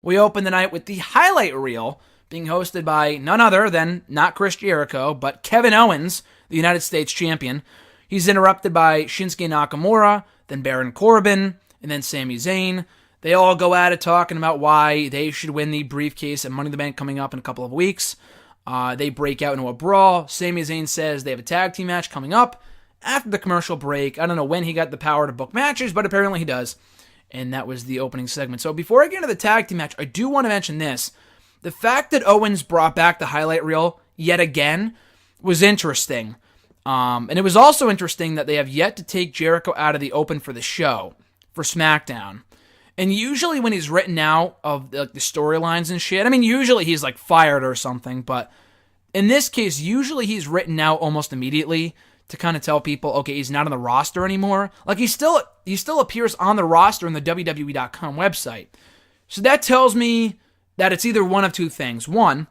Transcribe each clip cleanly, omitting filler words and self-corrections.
We opened the night with the highlight reel being hosted by none other than not Chris Jericho, but Kevin Owens, the United States champion. He's interrupted by Shinsuke Nakamura, then Baron Corbin, and then Sami Zayn. They all go at it talking about why they should win the briefcase at Money in the Bank coming up in a couple of weeks. They break out into a brawl. Sami Zayn says they have a tag team match coming up after the commercial break. I don't know when he got the power to book matches, but apparently he does. And that was the opening segment. So before I get into the tag team match, I do want to mention this. The fact that Owens brought back the highlight reel yet again was interesting. And it was also interesting that they have yet to take Jericho out of the open for the show, for SmackDown. And usually when he's written out of the storylines and shit, I mean, usually he's like fired or something, but in this case, usually he's written out almost immediately to kind of tell people, okay, he's not on the roster anymore. Like he still appears on the roster in the WWE.com website. So that tells me that it's either one of two things. One,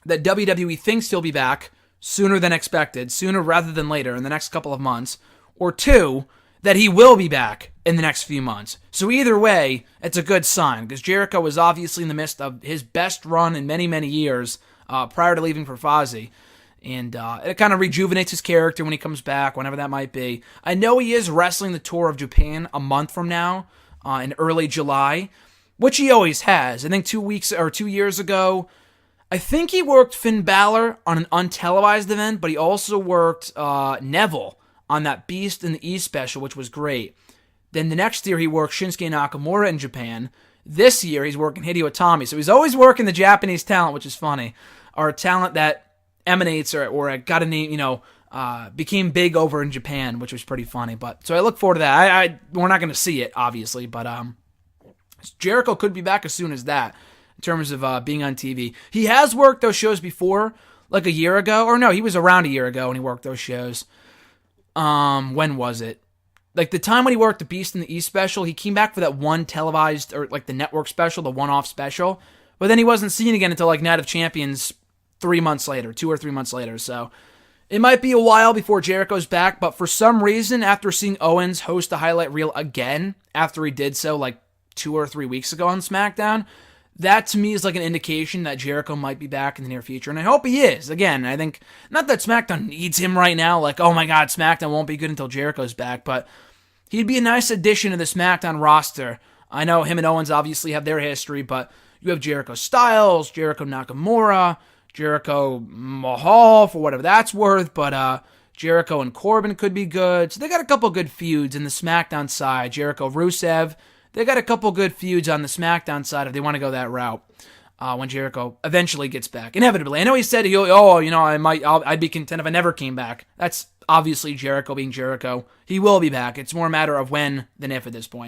that WWE thinks he'll be back sooner than expected, sooner rather than later in the next couple of months. Or two, that he will be back in the next few months. So either way, it's a good sign, because Jericho was obviously in the midst of his best run in many, many years prior to leaving for Fozzy. And it kind of rejuvenates his character when he comes back, whenever that might be. I know he is wrestling the Tour of Japan a month from now, in early July, which he always has. I think 2 years ago, I think he worked Finn Balor on an untelevised event, but he also worked Neville on that Beast in the East special, which was great. Then the next year, he worked Shinsuke Nakamura in Japan. This year, he's working Hideo Itami. So he's always working the Japanese talent, which is funny. Or talent that emanates or got a name, became big over in Japan, which was pretty funny. But so I look forward to that. We're not going to see it, obviously, but Jericho could be back as soon as that in terms of being on TV. He has worked those shows before, like a year ago. Or no, he was around a year ago when he worked those shows. When was it? Like the time when he worked the Beast in the East special, he came back for that one televised, or like the network special, the one-off special. But then he wasn't seen again until like Night of Champions 3 months later, 2 or 3 months later. So it might be a while before Jericho's back, but for some reason, after seeing Owens host a highlight reel again, after he did so like 2 or 3 weeks ago on SmackDown, that to me is like an indication that Jericho might be back in the near future, and I hope he is. Again, I think, not that SmackDown needs him right now, like, oh my god, SmackDown won't be good until Jericho's back, but he'd be a nice addition to the SmackDown roster. I know him and Owens obviously have their history, but you have Jericho Styles, Jericho Nakamura, Jericho Mahal, for whatever that's worth, but Jericho and Corbin could be good. So they got a couple good feuds in the SmackDown side. Jericho Rusev, they got a couple good feuds on the SmackDown side if they want to go that route when Jericho eventually gets back. Inevitably. I know he said, I'd be content if I never came back. That's obviously Jericho being Jericho. He will be back. It's more a matter of when than if at this point.